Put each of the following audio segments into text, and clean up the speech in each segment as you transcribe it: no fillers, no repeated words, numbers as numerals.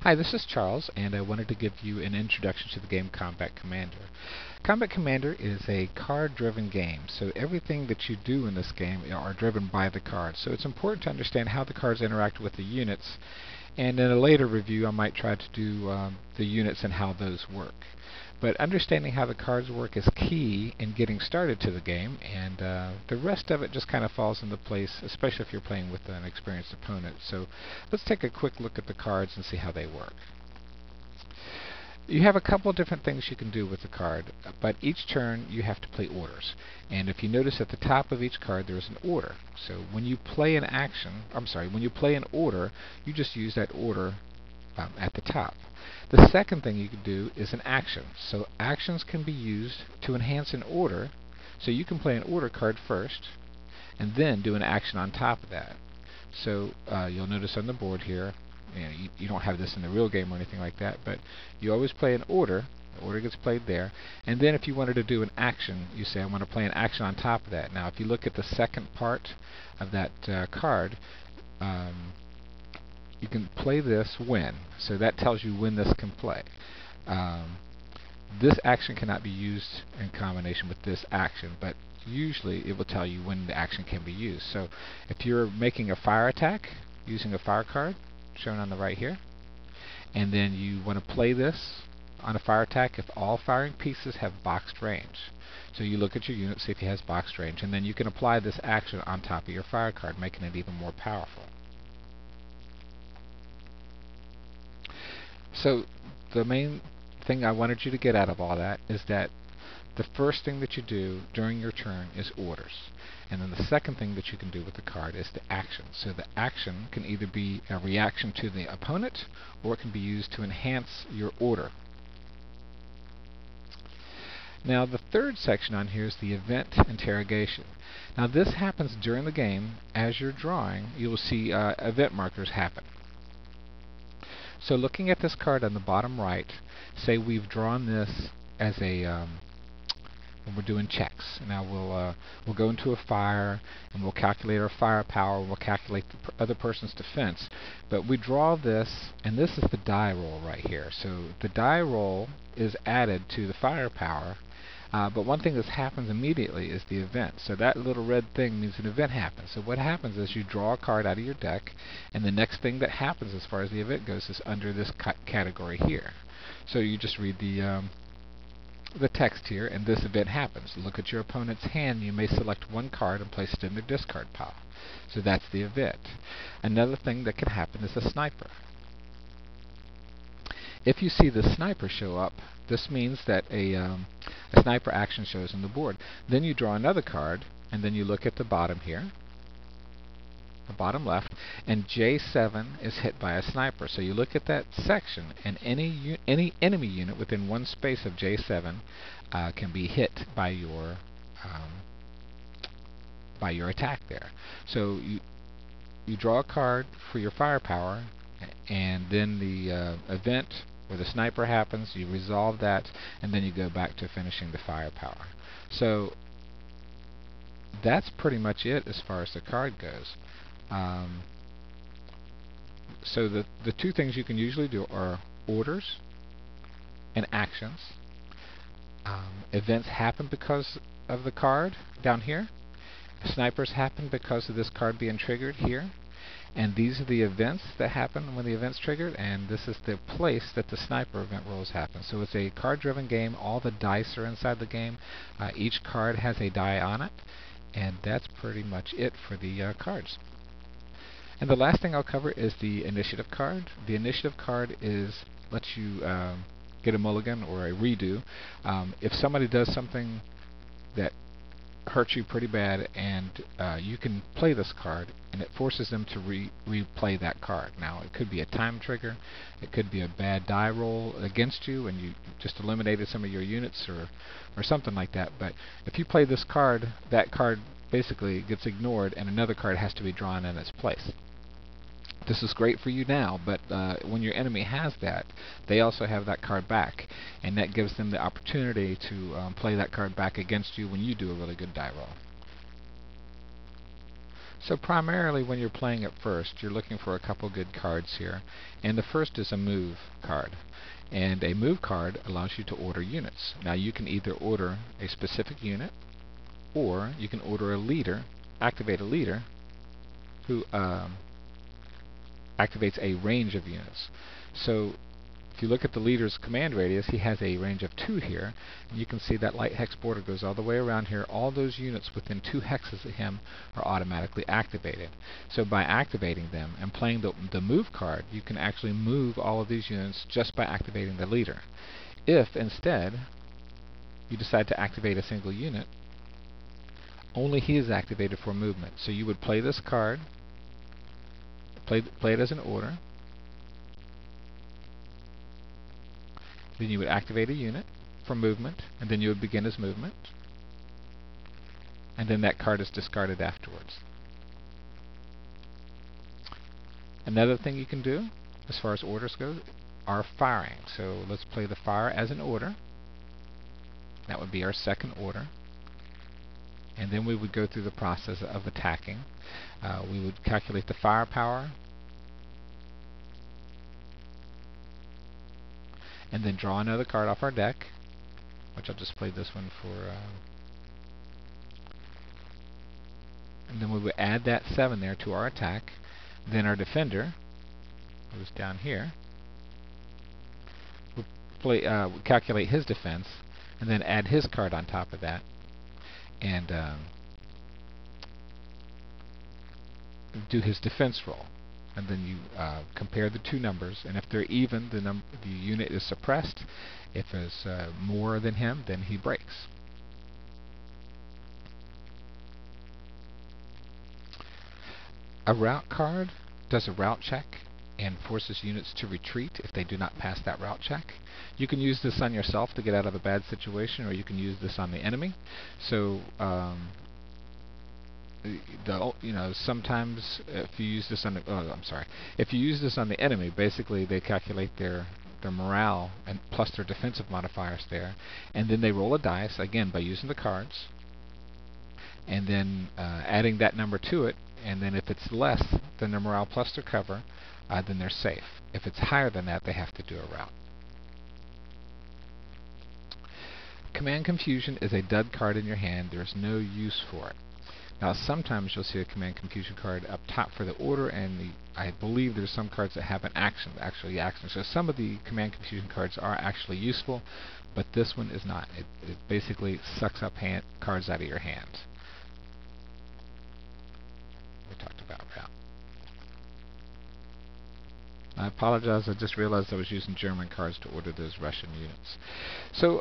Hi, this is Charles, and I wanted to give you an introduction to the game Combat Commander. Combat Commander is a card-driven game, so everything that you do in this game are driven by the cards. So it's important to understand how the cards interact with the units, and in a later review I might try to do the units and how those work. But understanding how the cards work is key in getting started to the game, and the rest of it just kind of falls into place, especially if you're playing with an experienced opponent. So let's take a quick look at the cards and see how they work. You have a couple of different things you can do with the card, but each turn you have to play orders. And if you notice at the top of each card there is an order. So when you play an when you play an order, you just use that order at the top. The second thing you can do is an action. So actions can be used to enhance an order. So you can play an order card first and then do an action on top of that. So you'll notice on the board here, you don't have this in the real game or anything like that, but you always play an order. The order gets played there, and then if you wanted to do an action, you say I want to play an action on top of that. Now if you look at the second part of that card, you can play this when, so that tells you when this can play. This action cannot be used in combination with this action, but usually it will tell you when the action can be used. So if you're making a fire attack using a fire card, shown on the right here, and then you want to play this on a fire attack if all firing pieces have boxed range. So you look at your unit, see if he has boxed range, and then you can apply this action on top of your fire card, making it even more powerful. So the main thing I wanted you to get out of all that is that the first thing that you do during your turn is orders. And then the second thing that you can do with the card is the action. So the action can either be a reaction to the opponent, or it can be used to enhance your order. Now the third section on here is the event interrogation. Now this happens during the game. As you're drawing, you will see event markers happen. So looking at this card on the bottom right, say we've drawn this as a when we're doing checks. Now we'll go into a fire and we'll calculate our firepower, we'll calculate the other person's defense. But we draw this, and this is the die roll right here. So the die roll is added to the firepower, but one thing that happens immediately is the event. So that little red thing means an event happens. So what happens is you draw a card out of your deck, and the next thing that happens as far as the event goes is under this category here. So you just read the text here, and this event happens. Look at your opponent's hand. You may select one card and place it in their discard pile. So that's the event. Another thing that can happen is a sniper. If you see the sniper show up, this means that a sniper action shows on the board. Then you draw another card, and then you look at the bottom here, the bottom left, and J7 is hit by a sniper. So you look at that section, and any enemy unit within one space of J7 can be hit by your attack there. So you draw a card for your firepower, and then the event where the sniper happens, you resolve that, and then you go back to finishing the firepower. So that's pretty much it as far as the card goes. So the two things you can usually do are orders and actions. Events happen because of the card down here. Snipers happen because of this card being triggered here. And these are the events that happen when the event's triggered, and this is the place that the sniper event rolls happen. So it's a card-driven game. All the dice are inside the game. Each card has a die on it, and that's pretty much it for the cards. And the last thing I'll cover is the initiative card. The initiative card lets you get a mulligan or a redo. If somebody does something that hurts you pretty bad, and you can play this card, and it forces them to replay that card. Now it could be a time trigger, it could be a bad die roll against you and you just eliminated some of your units, or something like that. But if you play this card, that card basically gets ignored and another card has to be drawn in its place. This is great for you now, but when your enemy has that, they also have that card back, and that gives them the opportunity to play that card back against you when you do a really good die roll. So primarily when you're playing at first, you're looking for a couple good cards here. And the first is a move card. And a move card allows you to order units. Now you can either order a specific unit, or you can order a leader, activate a leader, who activates a range of units. So if you look at the leader's command radius, he has a range of 2 here. And you can see that light hex border goes all the way around here. All those units within 2 hexes of him are automatically activated. So by activating them and playing the move card, you can actually move all of these units just by activating the leader. If instead you decide to activate a single unit, only he is activated for movement. So you would play this card, play it as an order. Then you would activate a unit for movement, and then you would begin his movement. And then that card is discarded afterwards. Another thing you can do, as far as orders go, are firing. So let's play the fire as an order. That would be our second order. And then we would go through the process of attacking. We would calculate the firepower, and then draw another card off our deck, which I'll just play this one for, and then we would add that 7 there to our attack. Then our defender, who's down here, would calculate his defense, and then add his card on top of that, and do his defense roll. And then you compare the 2 numbers, and if they're even, the unit is suppressed. If it's more than him, then he breaks. A route card does a route check and forces units to retreat if they do not pass that route check. You can use this on yourself to get out of a bad situation, or you can use this on the enemy. So sometimes if you use this on the enemy, basically they calculate their morale and plus their defensive modifiers there, and then they roll a dice again by using the cards, and then adding that number to it, and then if it's less than their morale plus their cover, then they're safe. If it's higher than that, they have to do a route. Command Confusion is a dud card in your hand. There's no use for it. Now sometimes you'll see a Command Confusion card up top for the order, and I believe there's some cards that have an action, actually action. So some of the Command Confusion cards are actually useful, but this one is not. It basically sucks up cards out of your hand. We talked about route. I apologize, I just realized I was using German cards to order those Russian units. So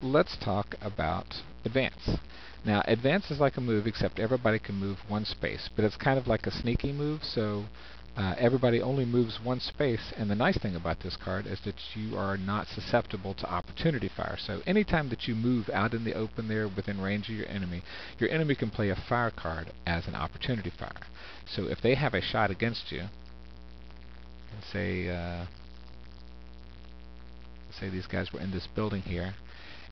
let's talk about advance. Now advance is like a move, except everybody can move 1 space, but it's kind of like a sneaky move, so everybody only moves 1 space, and the nice thing about this card is that you are not susceptible to opportunity fire. So anytime that you move out in the open there within range of your enemy can play a fire card as an opportunity fire. So if they have a shot against you, and say these guys were in this building here,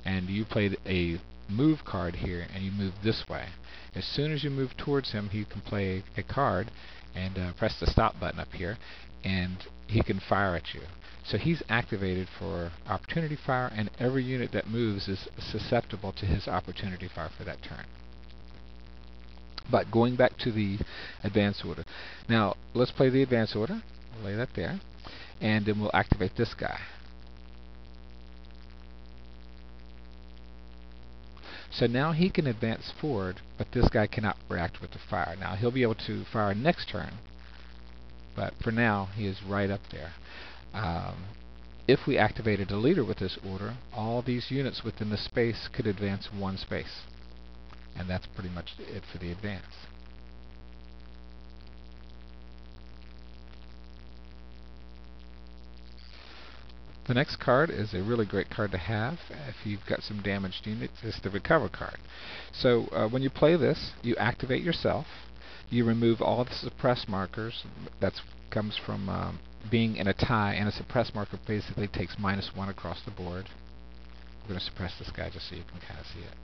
and you played a move card here, and you move this way. As soon as you move towards him, he can play a card and press the stop button up here, and he can fire at you. So he's activated for opportunity fire, and every unit that moves is susceptible to his opportunity fire for that turn. But going back to the advance order. Now let's play the advance order. We'll lay that there, and then we'll activate this guy. So now he can advance forward, but this guy cannot react with the fire. Now he'll be able to fire next turn, but for now he is right up there. If we activated a leader with this order, all these units within the space could advance 1 space. And that's pretty much it for the advance. The next card is a really great card to have if you've got some damaged units. It's the Recover card. So when you play this, you activate yourself. You remove all the suppress markers. That comes from being in a tie, and a suppress marker basically takes -1 across the board. I'm going to suppress this guy just so you can kind of see it.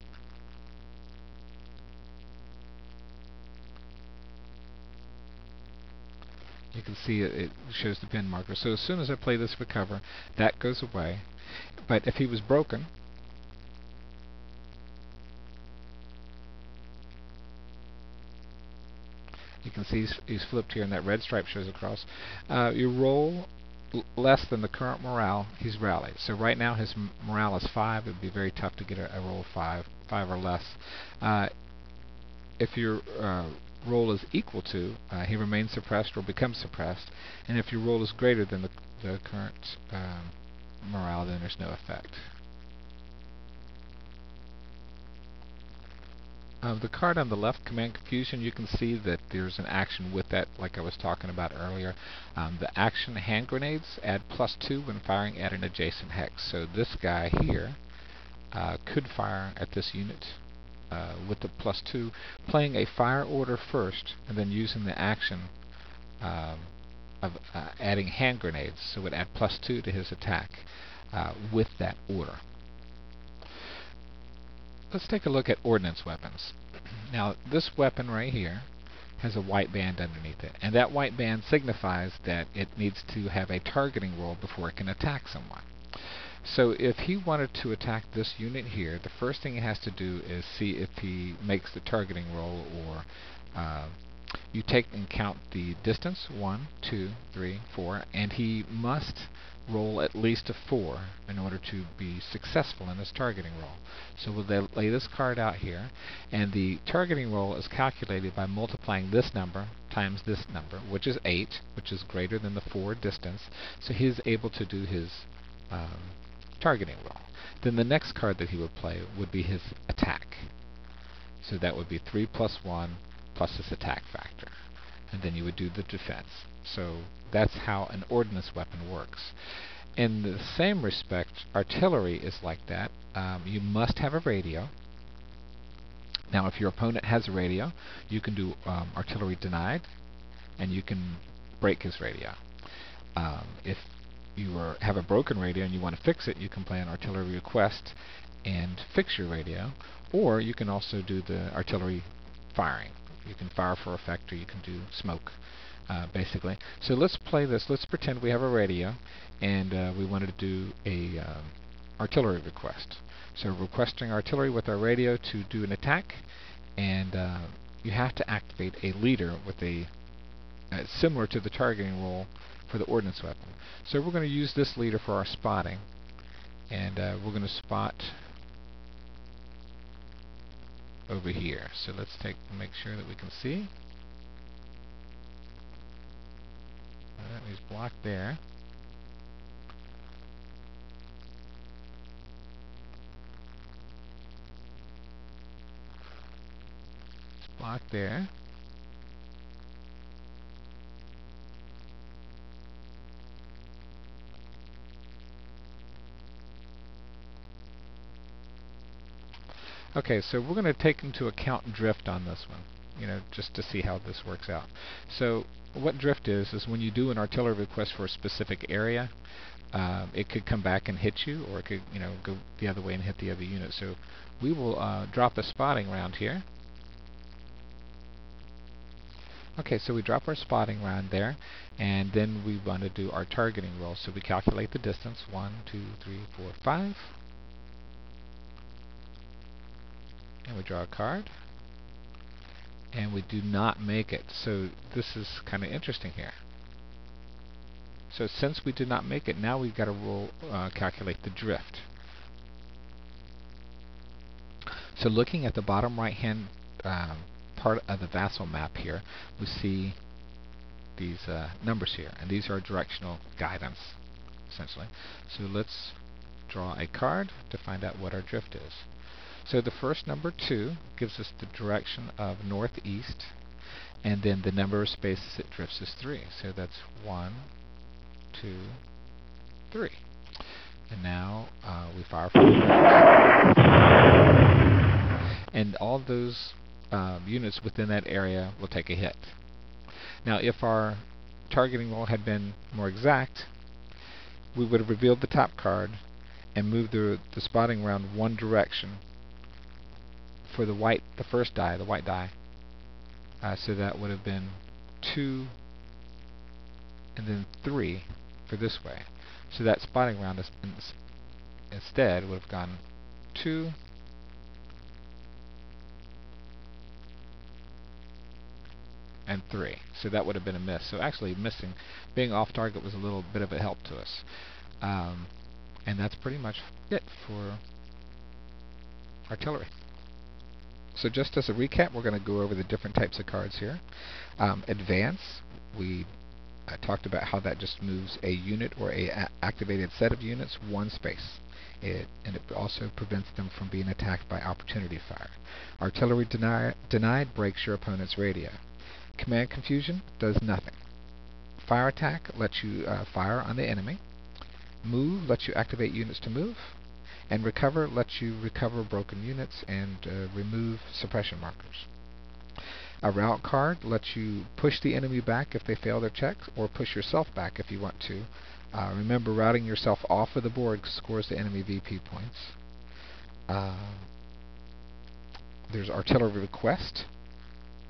You can see it shows the pin marker. So as soon as I play this recover, that goes away. But if he was broken, you can see he's flipped here and that red stripe shows across. You roll less than the current morale, he's rallied. So right now his morale is 5. It would be very tough to get a roll of 5 or less. If your roll is equal to, he remains suppressed or becomes suppressed. And if your roll is greater than the current morale, then there's no effect. The card on the left, Command Confusion, you can see that there's an action with that, like I was talking about earlier. The action hand grenades add +2 when firing at an adjacent hex. So this guy here could fire at this unit with the +2, playing a fire order first, and then using the action of adding hand grenades. So it would add +2 to his attack with that order. Let's take a look at Ordinance Weapons. Now, this weapon right here has a white band underneath it, and that white band signifies that it needs to have a targeting roll before it can attack someone. So if he wanted to attack this unit here, the first thing he has to do is see if he makes the targeting roll, or you take and count the distance, 1, 2, 3, 4, and he must roll at least a 4 in order to be successful in his targeting roll. So we'll lay this card out here, and the targeting roll is calculated by multiplying this number times this number, which is 8, which is greater than the 4 distance, so he's able to do his targeting roll. Then the next card that he would play would be his attack. So that would be 3 + 1 plus his attack factor. And then you would do the defense. So that's how an ordnance weapon works. In the same respect, artillery is like that. You must have a radio. Now if your opponent has a radio, you can do artillery denied, and you can break his radio. If you have a broken radio and you want to fix it, you can play an artillery request and fix your radio, or you can also do the artillery firing. You can fire for effect, or you can do smoke, basically. So let's play this. Let's pretend we have a radio, and we wanted to do a artillery request. So requesting artillery with our radio to do an attack, and you have to activate a leader with a similar to the targeting roll for the ordnance weapon. So we're going to use this leader for our spotting, and we're going to spot over here. So let's make sure that we can see. He's blocked there. It's blocked there. Okay, so we're going to take into account drift on this one, just to see how this works out. So what drift is when you do an artillery request for a specific area, it could come back and hit you, or it could go the other way and hit the other unit. So we will drop a spotting round here. Okay, so we drop our spotting round there, and then we want to do our targeting roll. So we calculate the distance, 1, 2, 3, 4, 5. And we draw a card, and we do not make it. So this is kind of interesting here. So since we did not make it, now we've got to roll, calculate the drift. So looking at the bottom right hand part of the vassal map here, we see these numbers here, and these are directional guidance, essentially. So let's draw a card to find out what our drift is. So the first number, 2, gives us the direction of northeast, and then the number of spaces it drifts is 3. So that's 1, 2, 3. And now we fire from the right. And all those units within that area will take a hit. Now if our targeting roll had been more exact, we would have revealed the top card and moved the spotting round one direction for the first die, the white die. So that would have been 2 and then 3 for this way. So that spotting round is instead would have gone 2, and 3. So that would have been a miss. So actually missing, being off target was a little bit of a help to us. And that's pretty much it for artillery. So just as a recap, we're going to go over the different types of cards here. Advance, we talked about how that just moves a unit or a activated set of units one space. And it also prevents them from being attacked by opportunity fire. Artillery denied breaks your opponent's radio. Command confusion does nothing. Fire attack lets you fire on the enemy. Move lets you activate units to move. And recover lets you recover broken units and remove suppression markers. A route card lets you push the enemy back if they fail their checks, or push yourself back if you want to. Remember, routing yourself off of the board scores the enemy VP points. There's artillery request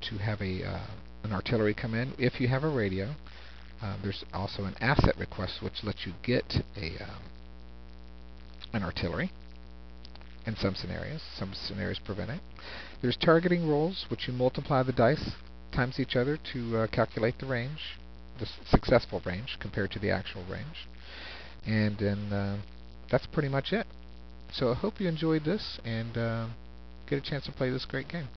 to have an artillery come in if you have a radio. There's also an asset request, which lets you get an artillery in some scenarios. Some scenarios prevent it. There's targeting rolls, which you multiply the dice times each other to calculate the range, the successful range compared to the actual range. And then that's pretty much it. So I hope you enjoyed this and get a chance to play this great game.